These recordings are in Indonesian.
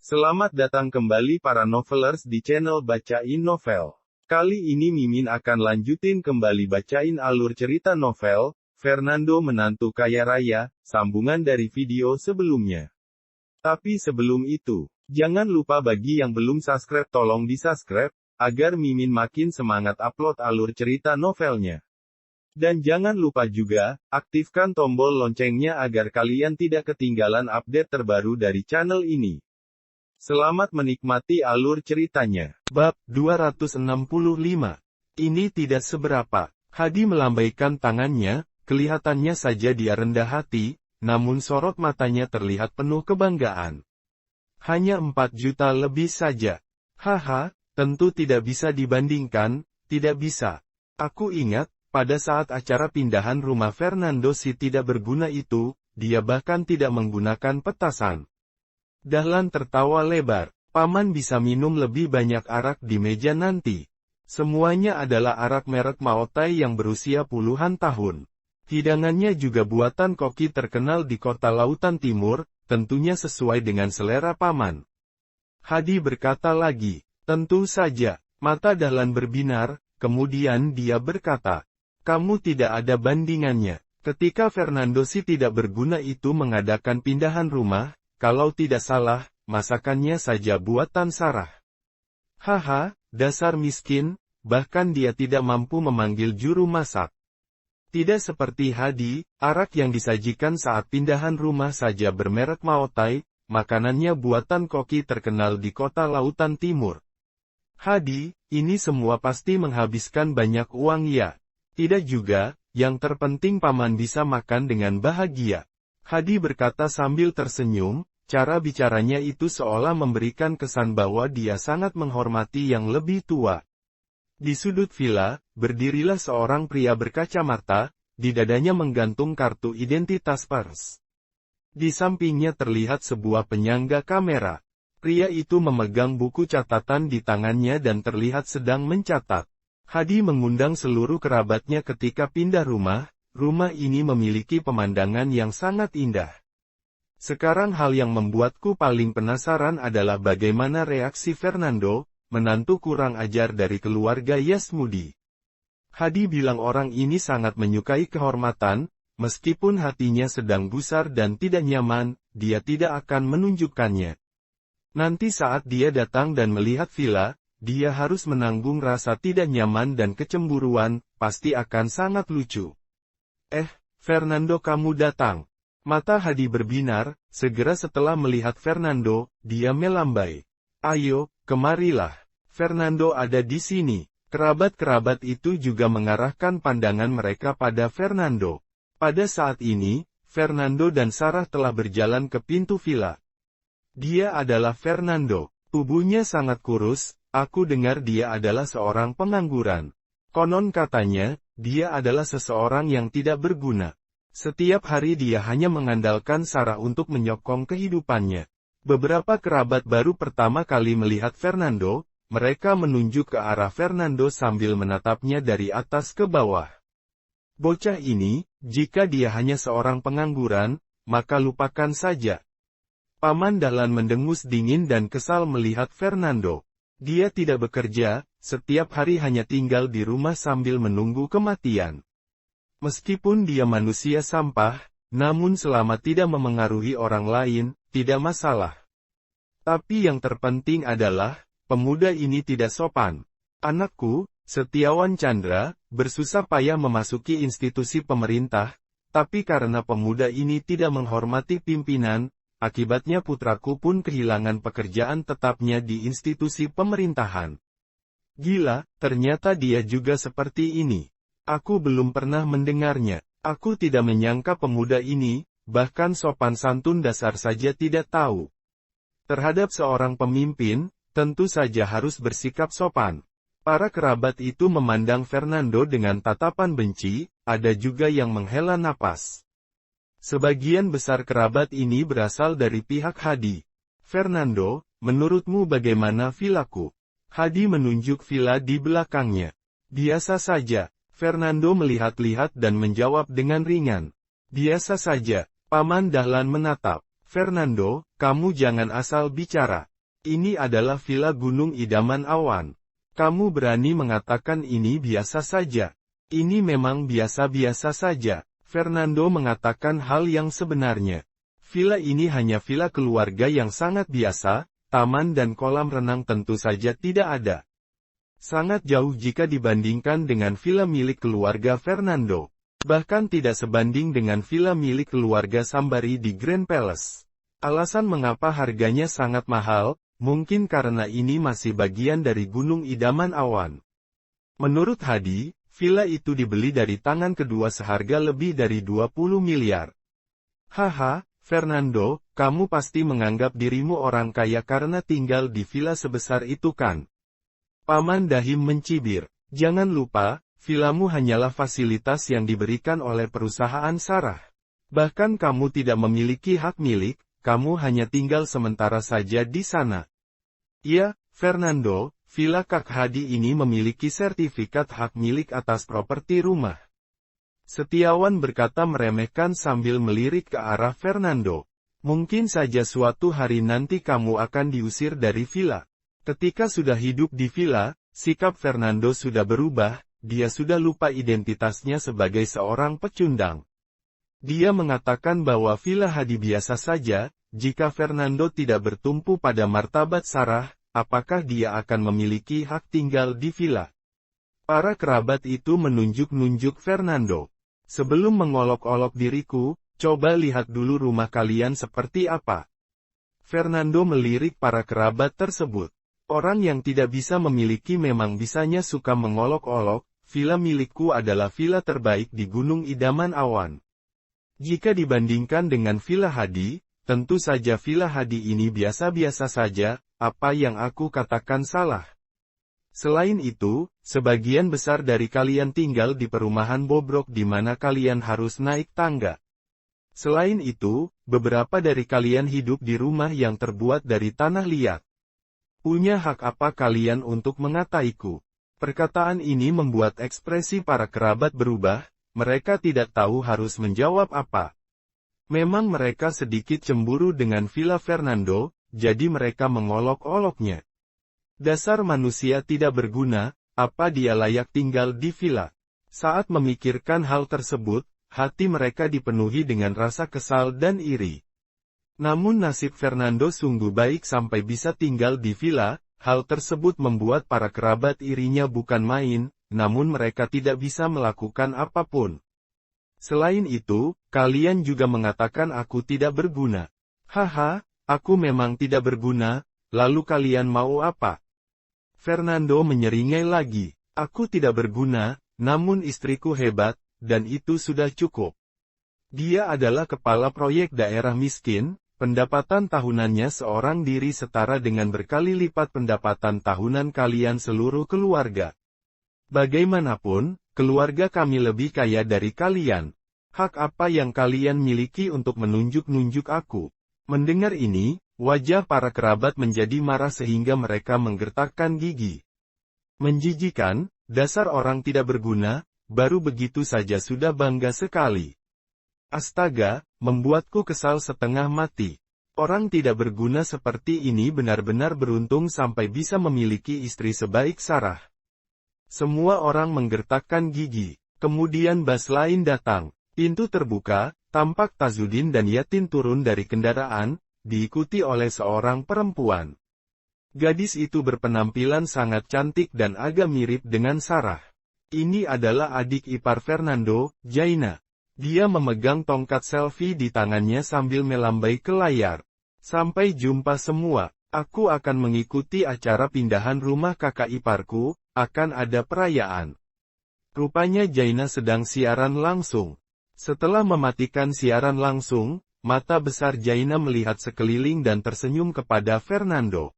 Selamat datang kembali para novelers di channel Bacain Novel. Kali ini Mimin akan lanjutin kembali bacain alur cerita novel, Fernando Menantu Kaya Raya, sambungan dari video sebelumnya. Tapi sebelum itu, jangan lupa bagi yang belum subscribe tolong di-subscribe, agar Mimin makin semangat upload alur cerita novelnya. Dan jangan lupa juga, aktifkan tombol loncengnya agar kalian tidak ketinggalan update terbaru dari channel ini. Selamat menikmati alur ceritanya. Bab 265. Ini tidak seberapa. Hadi melambaikan tangannya, kelihatannya saja dia rendah hati, namun sorot matanya terlihat penuh kebanggaan. Hanya 4 juta lebih saja. Haha, tentu tidak bisa dibandingkan, tidak bisa. Aku ingat, pada saat acara pindahan rumah Fernando si tidak berguna itu, dia bahkan tidak menggunakan petasan. Dahlan tertawa lebar. Paman bisa minum lebih banyak arak di meja nanti. Semuanya adalah arak merek Maotai yang berusia puluhan tahun. Hidangannya juga buatan koki terkenal di kota Lautan Timur, tentunya sesuai dengan selera paman. Hadi berkata lagi, tentu saja. Mata Dahlan berbinar, kemudian dia berkata, kamu tidak ada bandingannya. Ketika Fernando si tidak berguna itu mengadakan pindahan rumah, kalau tidak salah, masakannya saja buatan Sarah. Haha, dasar miskin, bahkan dia tidak mampu memanggil juru masak. Tidak seperti Hadi, arak yang disajikan saat pindahan rumah saja bermerek Maotai, makanannya buatan koki terkenal di kota Lautan Timur. Hadi, ini semua pasti menghabiskan banyak uang ya. Tidak juga, yang terpenting paman bisa makan dengan bahagia. Hadi berkata sambil tersenyum, cara bicaranya itu seolah memberikan kesan bahwa dia sangat menghormati yang lebih tua. Di sudut villa, berdirilah seorang pria berkacamata, di dadanya menggantung kartu identitas pers. Di sampingnya terlihat sebuah penyangga kamera. Pria itu memegang buku catatan di tangannya dan terlihat sedang mencatat. Hadi mengundang seluruh kerabatnya ketika pindah rumah. Rumah ini memiliki pemandangan yang sangat indah. Sekarang hal yang membuatku paling penasaran adalah bagaimana reaksi Fernando, menantu kurang ajar dari keluarga Yasmudi. Hadi bilang orang ini sangat menyukai kehormatan, meskipun hatinya sedang gusar dan tidak nyaman, dia tidak akan menunjukkannya. Nanti saat dia datang dan melihat villa, dia harus menanggung rasa tidak nyaman dan kecemburuan, pasti akan sangat lucu. Fernando kamu datang. Mata Hadi berbinar, segera setelah melihat Fernando, dia melambai. Ayo, kemarilah. Fernando ada di sini. Kerabat-kerabat itu juga mengarahkan pandangan mereka pada Fernando. Pada saat ini, Fernando dan Sarah telah berjalan ke pintu villa. Dia adalah Fernando. Tubuhnya sangat kurus, aku dengar dia adalah seorang pengangguran. Konon katanya, dia adalah seseorang yang tidak berguna. Setiap hari dia hanya mengandalkan Sarah untuk menyokong kehidupannya. Beberapa kerabat baru pertama kali melihat Fernando, mereka menunjuk ke arah Fernando sambil menatapnya dari atas ke bawah. Bocah ini, jika dia hanya seorang pengangguran, maka lupakan saja. Paman Dahlan mendengus dingin dan kesal melihat Fernando. Dia tidak bekerja, setiap hari hanya tinggal di rumah sambil menunggu kematian. Meskipun dia manusia sampah, namun selama tidak memengaruhi orang lain, tidak masalah. Tapi yang terpenting adalah, pemuda ini tidak sopan. Anakku, Setiawan Chandra, bersusah payah memasuki institusi pemerintah, tapi karena pemuda ini tidak menghormati pimpinan, akibatnya putraku pun kehilangan pekerjaan tetapnya di institusi pemerintahan. Gila, ternyata dia juga seperti ini. Aku belum pernah mendengarnya. Aku tidak menyangka pemuda ini, bahkan sopan santun dasar saja tidak tahu. Terhadap seorang pemimpin, tentu saja harus bersikap sopan. Para kerabat itu memandang Fernando dengan tatapan benci, ada juga yang menghela napas. Sebagian besar kerabat ini berasal dari pihak Hadi. Fernando, menurutmu bagaimana villaku? Hadi menunjuk villa di belakangnya. Biasa saja. Fernando melihat-lihat dan menjawab dengan ringan. Biasa saja. Paman Dahlan menatap. Fernando, kamu jangan asal bicara. Ini adalah villa gunung idaman awan. Kamu berani mengatakan ini biasa saja. Ini memang biasa-biasa saja. Fernando mengatakan hal yang sebenarnya. Villa ini hanya villa keluarga yang sangat biasa, taman dan kolam renang tentu saja tidak ada. Sangat jauh jika dibandingkan dengan villa milik keluarga Fernando. Bahkan tidak sebanding dengan villa milik keluarga Sambari di Grand Palace. Alasan mengapa harganya sangat mahal, mungkin karena ini masih bagian dari gunung idaman awan. Menurut Hadi, villa itu dibeli dari tangan kedua seharga lebih dari 20 miliar. Haha, Fernando, kamu pasti menganggap dirimu orang kaya karena tinggal di villa sebesar itu kan? Paman Dahim mencibir. Jangan lupa, villamu hanyalah fasilitas yang diberikan oleh perusahaan Sarah. Bahkan kamu tidak memiliki hak milik, kamu hanya tinggal sementara saja di sana. Iya, Fernando, villa Kak Hadi ini memiliki sertifikat hak milik atas properti rumah. Setiawan berkata meremehkan sambil melirik ke arah Fernando. Mungkin saja suatu hari nanti kamu akan diusir dari villa. Ketika sudah hidup di villa, sikap Fernando sudah berubah, dia sudah lupa identitasnya sebagai seorang pecundang. Dia mengatakan bahwa villa Hadi biasa saja, jika Fernando tidak bertumpu pada martabat Sarah, apakah dia akan memiliki hak tinggal di villa? Para kerabat itu menunjuk-nunjuk Fernando. Sebelum mengolok-olok diriku, coba lihat dulu rumah kalian seperti apa. Fernando melirik para kerabat tersebut. Orang yang tidak bisa memiliki memang bisanya suka mengolok-olok, villa milikku adalah villa terbaik di Gunung Idaman Awan. Jika dibandingkan dengan villa Hadi, tentu saja villa Hadi ini biasa-biasa saja. Apa yang aku katakan salah? Selain itu, sebagian besar dari kalian tinggal di perumahan bobrok di mana kalian harus naik tangga. Selain itu, beberapa dari kalian hidup di rumah yang terbuat dari tanah liat. Punya hak apa kalian untuk mengataiku? Perkataan ini membuat ekspresi para kerabat berubah, mereka tidak tahu harus menjawab apa. Memang mereka sedikit cemburu dengan villa Fernando, jadi mereka mengolok-oloknya. Dasar manusia tidak berguna, apa dia layak tinggal di villa? Saat memikirkan hal tersebut, hati mereka dipenuhi dengan rasa kesal dan iri. Namun nasib Fernando sungguh baik sampai bisa tinggal di villa, hal tersebut membuat para kerabat irinya bukan main, namun mereka tidak bisa melakukan apapun. Selain itu, kalian juga mengatakan aku tidak berguna. Haha. Aku memang tidak berguna, lalu kalian mau apa? Fernando menyeringai lagi. Aku tidak berguna, namun istriku hebat, dan itu sudah cukup. Dia adalah kepala proyek daerah miskin, pendapatan tahunannya seorang diri setara dengan berkali lipat pendapatan tahunan kalian seluruh keluarga. Bagaimanapun, keluarga kami lebih kaya dari kalian. Hak apa yang kalian miliki untuk menunjuk-nunjuk aku? Mendengar ini, wajah para kerabat menjadi marah sehingga mereka menggertakkan gigi. Menjijikan, dasar orang tidak berguna, baru begitu saja sudah bangga sekali. Astaga, membuatku kesal setengah mati. Orang tidak berguna seperti ini benar-benar beruntung sampai bisa memiliki istri sebaik Sarah. Semua orang menggertakkan gigi. Kemudian bas lain datang. Pintu terbuka. Tampak Tazudin dan Yatin turun dari kendaraan, diikuti oleh seorang perempuan. Gadis itu berpenampilan sangat cantik dan agak mirip dengan Sarah. Ini adalah adik ipar Fernando, Jaina. Dia memegang tongkat selfie di tangannya sambil melambai ke layar. Sampai jumpa semua, aku akan mengikuti acara pindahan rumah kakak iparku, akan ada perayaan. Rupanya Jaina sedang siaran langsung. Setelah mematikan siaran langsung, mata besar Jaina melihat sekeliling dan tersenyum kepada Fernando.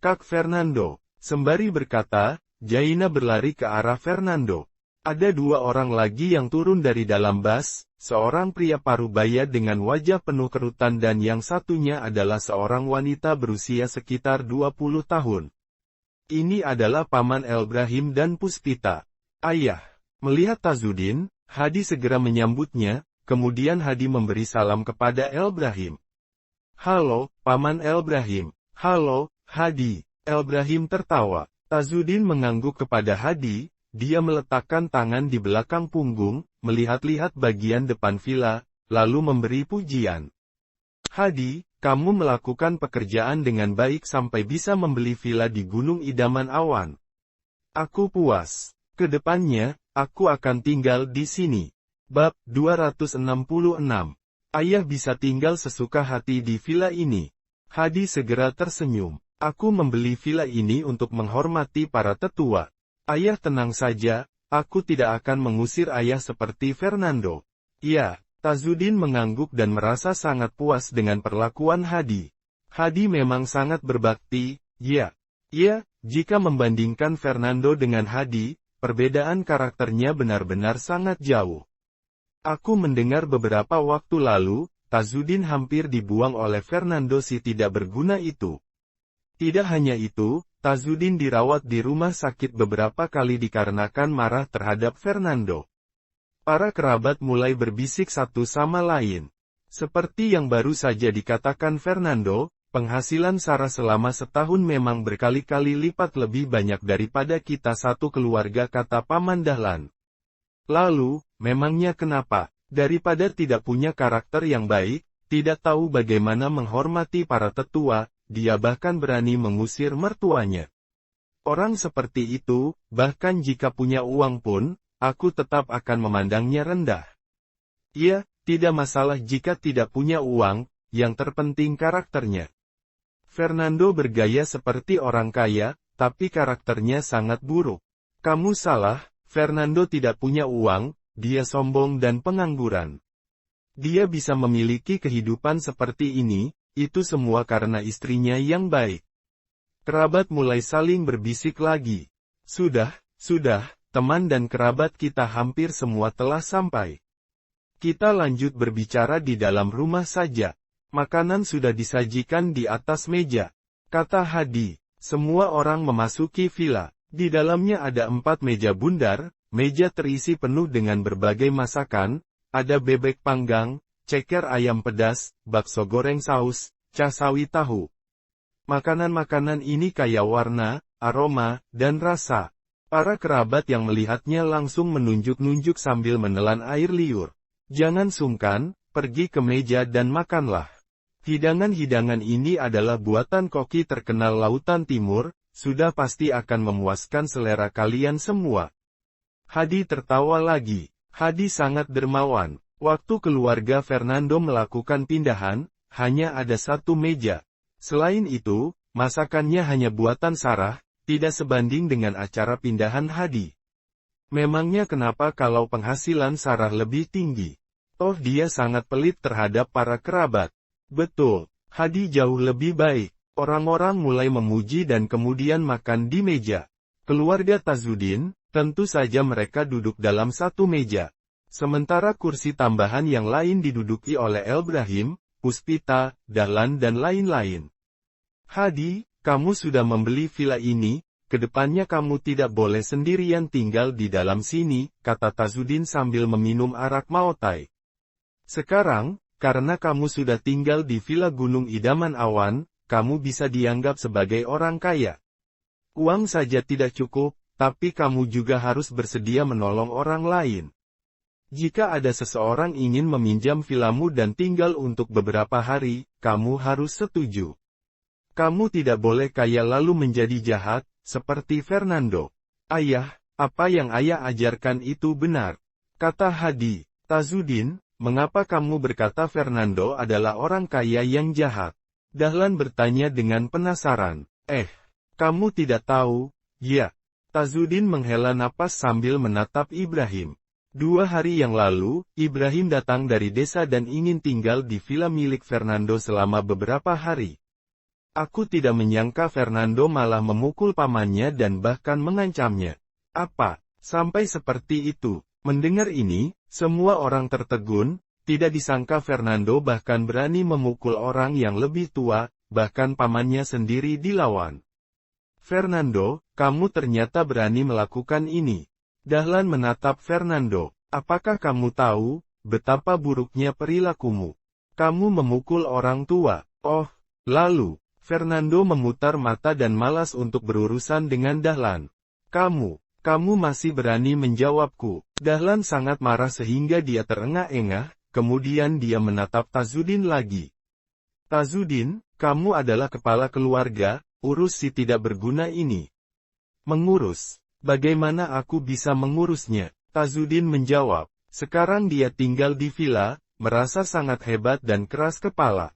Kak Fernando, sembari berkata, Jaina berlari ke arah Fernando. Ada dua orang lagi yang turun dari dalam bus, seorang pria parubaya dengan wajah penuh kerutan dan yang satunya adalah seorang wanita berusia sekitar 20 tahun. Ini adalah Paman Elbrahim dan Puspita. Ayah. Melihat Tazudin, Hadi segera menyambutnya, kemudian Hadi memberi salam kepada Elbrahim. Halo, Paman Elbrahim. Halo, Hadi. Elbrahim tertawa. Tazudin mengangguk kepada Hadi, dia meletakkan tangan di belakang punggung, melihat-lihat bagian depan villa, lalu memberi pujian. Hadi, kamu melakukan pekerjaan dengan baik sampai bisa membeli villa di Gunung Idaman Awan. Aku puas. Kedepannya, aku akan tinggal di sini. Bab 266. Ayah bisa tinggal sesuka hati di villa ini. Hadi segera tersenyum. Aku membeli villa ini untuk menghormati para tetua. Ayah tenang saja, aku tidak akan mengusir ayah seperti Fernando. Ya, Tazudin mengangguk dan merasa sangat puas dengan perlakuan Hadi. Hadi memang sangat berbakti, ya. Ya, jika membandingkan Fernando dengan Hadi, perbedaan karakternya benar-benar sangat jauh. Aku mendengar beberapa waktu lalu, Tazudin hampir dibuang oleh Fernando si tidak berguna itu. Tidak hanya itu, Tazudin dirawat di rumah sakit beberapa kali dikarenakan marah terhadap Fernando. Para kerabat mulai berbisik satu sama lain. Seperti yang baru saja dikatakan Fernando, penghasilan Sarah selama setahun memang berkali-kali lipat lebih banyak daripada kita satu keluarga, kata Paman Dahlan. Lalu, memangnya kenapa? Daripada tidak punya karakter yang baik, tidak tahu bagaimana menghormati para tetua, dia bahkan berani mengusir mertuanya. Orang seperti itu, bahkan jika punya uang pun, aku tetap akan memandangnya rendah. Iya, tidak masalah jika tidak punya uang, yang terpenting karakternya. Fernando bergaya seperti orang kaya, tapi karakternya sangat buruk. Kamu salah, Fernando tidak punya uang, dia sombong dan pengangguran. Dia bisa memiliki kehidupan seperti ini, itu semua karena istrinya yang baik. Kerabat mulai saling berbisik lagi. Sudah, teman dan kerabat kita hampir semua telah sampai. Kita lanjut berbicara di dalam rumah saja. Makanan sudah disajikan di atas meja, kata Hadi. Semua orang memasuki villa. Di dalamnya ada 4 meja bundar, meja terisi penuh dengan berbagai masakan, ada bebek panggang, ceker ayam pedas, bakso goreng saus, casawi tahu. Makanan-makanan ini kaya warna, aroma, dan rasa. Para kerabat yang melihatnya langsung menunjuk-nunjuk sambil menelan air liur. Jangan sungkan, pergi ke meja dan makanlah. Hidangan-hidangan ini adalah buatan koki terkenal Lautan Timur, sudah pasti akan memuaskan selera kalian semua. Hadi tertawa lagi. Hadi sangat dermawan. Waktu keluarga Fernando melakukan pindahan, hanya ada 1 meja. Selain itu, masakannya hanya buatan Sarah, tidak sebanding dengan acara pindahan Hadi. Memangnya kenapa kalau penghasilan Sarah lebih tinggi? Toh dia sangat pelit terhadap para kerabat. Betul, Hadi jauh lebih baik. Orang-orang mulai memuji dan kemudian makan di meja. Keluarga Tazudin, tentu saja mereka duduk dalam 1 meja. Sementara kursi tambahan yang lain diduduki oleh Elbrahim, Puspita, Dahlan dan lain-lain. Hadi, kamu sudah membeli villa ini, kedepannya kamu tidak boleh sendirian tinggal di dalam sini, kata Tazudin sambil meminum arak Maotai. Sekarang, karena kamu sudah tinggal di villa Gunung Idaman Awan, kamu bisa dianggap sebagai orang kaya. Uang saja tidak cukup, tapi kamu juga harus bersedia menolong orang lain. Jika ada seseorang ingin meminjam villamu dan tinggal untuk beberapa hari, kamu harus setuju. Kamu tidak boleh kaya lalu menjadi jahat, seperti Fernando. Ayah, apa yang ayah ajarkan itu benar, kata Hadi. Tazudin, mengapa kamu berkata Fernando adalah orang kaya yang jahat? Dahlan bertanya dengan penasaran. Kamu tidak tahu? Ya. Tazudin menghela napas sambil menatap Ibrahim. 2 hari yang lalu, Ibrahim datang dari desa dan ingin tinggal di villa milik Fernando selama beberapa hari. Aku tidak menyangka Fernando malah memukul pamannya dan bahkan mengancamnya. Apa? Sampai seperti itu. Mendengar ini, semua orang tertegun, tidak disangka Fernando bahkan berani memukul orang yang lebih tua, bahkan pamannya sendiri dilawan. Fernando, kamu ternyata berani melakukan ini. Dahlan menatap Fernando. Apakah kamu tahu, betapa buruknya perilakumu? Kamu memukul orang tua. Oh, lalu, Fernando memutar mata dan malas untuk berurusan dengan Dahlan. Kamu masih berani menjawabku. Dahlan sangat marah sehingga dia terengah-engah, kemudian dia menatap Tazudin lagi. Tazudin, kamu adalah kepala keluarga, urus si tidak berguna ini. Mengurus? Bagaimana aku bisa mengurusnya? Tazudin menjawab. Sekarang dia tinggal di villa, merasa sangat hebat dan keras kepala.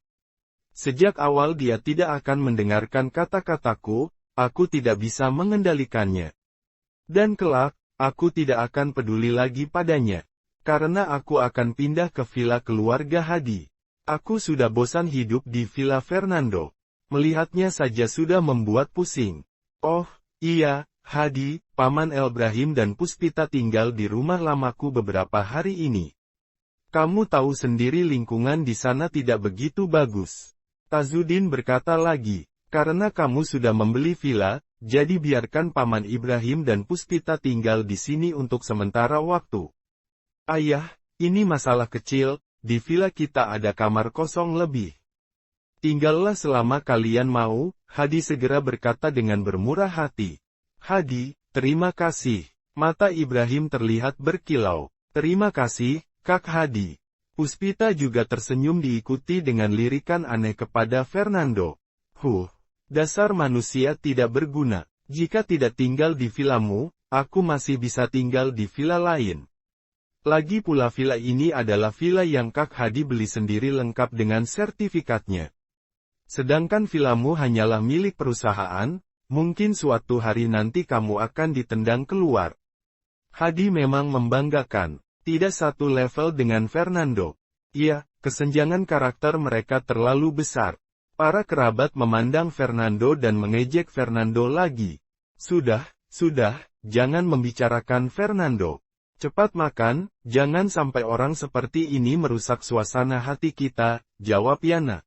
Sejak awal dia tidak akan mendengarkan kata-kataku, aku tidak bisa mengendalikannya. Dan kelak, aku tidak akan peduli lagi padanya. Karena aku akan pindah ke villa keluarga Hadi. Aku sudah bosan hidup di villa Fernando. Melihatnya saja sudah membuat pusing. Oh, iya, Hadi, Paman Elbrahim dan Puspita tinggal di rumah lamaku beberapa hari ini. Kamu tahu sendiri lingkungan di sana tidak begitu bagus. Tazudin berkata lagi, karena kamu sudah membeli villa, jadi biarkan Paman Ibrahim dan Puspita tinggal di sini untuk sementara waktu. Ayah, ini masalah kecil, di villa kita ada kamar kosong lebih. Tinggallah selama kalian mau, Hadi segera berkata dengan bermurah hati. Hadi, terima kasih. Mata Ibrahim terlihat berkilau. Terima kasih, Kak Hadi. Puspita juga tersenyum diikuti dengan lirikan aneh kepada Fernando. Dasar manusia tidak berguna. Jika tidak tinggal di villamu, aku masih bisa tinggal di villa lain. Lagi pula villa ini adalah villa yang Kak Hadi beli sendiri lengkap dengan sertifikatnya. Sedangkan villamu hanyalah milik perusahaan, mungkin suatu hari nanti kamu akan ditendang keluar. Hadi memang membanggakan. Tidak satu level dengan Fernando. Iya, kesenjangan karakter mereka terlalu besar. Para kerabat memandang Fernando dan mengejek Fernando lagi. Sudah, jangan membicarakan Fernando. Cepat makan, jangan sampai orang seperti ini merusak suasana hati kita, jawab Yana.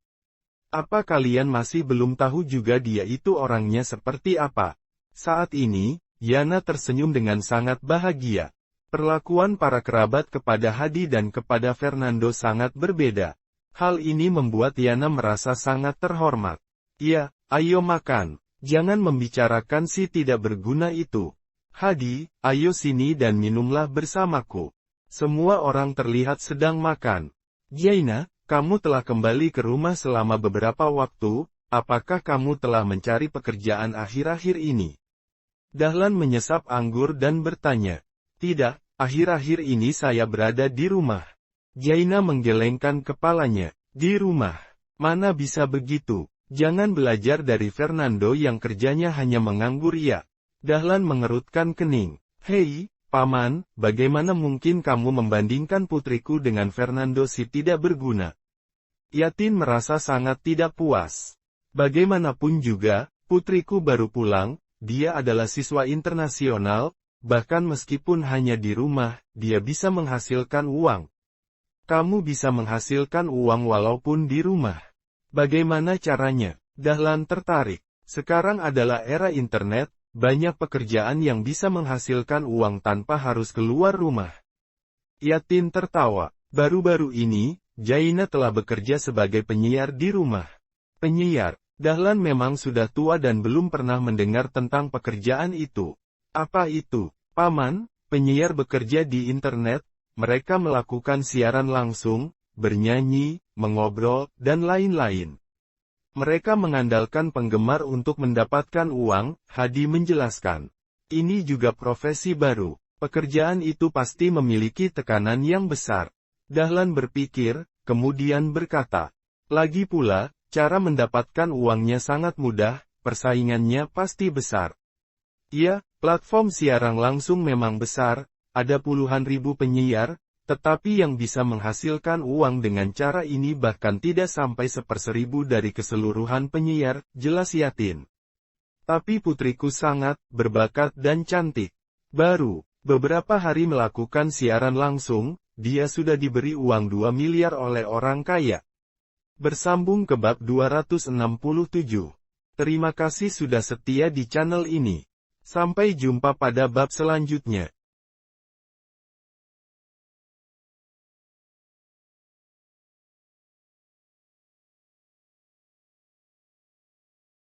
Apa kalian masih belum tahu juga dia itu orangnya seperti apa? Saat ini, Yana tersenyum dengan sangat bahagia. Perlakuan para kerabat kepada Hadi dan kepada Fernando sangat berbeda. Hal ini membuat Yana merasa sangat terhormat. Iya, ayo makan. Jangan membicarakan si tidak berguna itu. Hadi, ayo sini dan minumlah bersamaku. Semua orang terlihat sedang makan. Jaina, kamu telah kembali ke rumah selama beberapa waktu, apakah kamu telah mencari pekerjaan akhir-akhir ini? Dahlan menyesap anggur dan bertanya. Tidak. Akhir-akhir ini saya berada di rumah. Jaina menggelengkan kepalanya. Di rumah? Mana bisa begitu? Jangan belajar dari Fernando yang kerjanya hanya menganggur ya. Dahlan mengerutkan kening. Hei, Paman, bagaimana mungkin kamu membandingkan putriku dengan Fernando si tidak berguna? Yatin merasa sangat tidak puas. Bagaimanapun juga, putriku baru pulang, dia adalah siswa internasional, bahkan meskipun hanya di rumah, dia bisa menghasilkan uang. Kamu bisa menghasilkan uang walaupun di rumah. Bagaimana caranya? Dahlan tertarik. Sekarang adalah era internet, banyak pekerjaan yang bisa menghasilkan uang tanpa harus keluar rumah. Yatin tertawa. Baru-baru ini, Jaina telah bekerja sebagai penyiar di rumah. Penyiar. Dahlan memang sudah tua dan belum pernah mendengar tentang pekerjaan itu. Apa itu? Paman, penyiar bekerja di internet, mereka melakukan siaran langsung, bernyanyi, mengobrol, dan lain-lain. Mereka mengandalkan penggemar untuk mendapatkan uang, Hadi menjelaskan. Ini juga profesi baru. Pekerjaan itu pasti memiliki tekanan yang besar. Dahlan berpikir, kemudian berkata. Lagi pula, cara mendapatkan uangnya sangat mudah, persaingannya pasti besar. Iya, platform siaran langsung memang besar, ada puluhan ribu penyiar, tetapi yang bisa menghasilkan uang dengan cara ini bahkan tidak sampai 1/1000 dari keseluruhan penyiar, jelas Yatin. Tapi putriku sangat berbakat dan cantik. Baru beberapa hari melakukan siaran langsung, dia sudah diberi uang 2 miliar oleh orang kaya. Bersambung ke bab 267. Terima kasih sudah setia di channel ini. Sampai jumpa pada bab selanjutnya.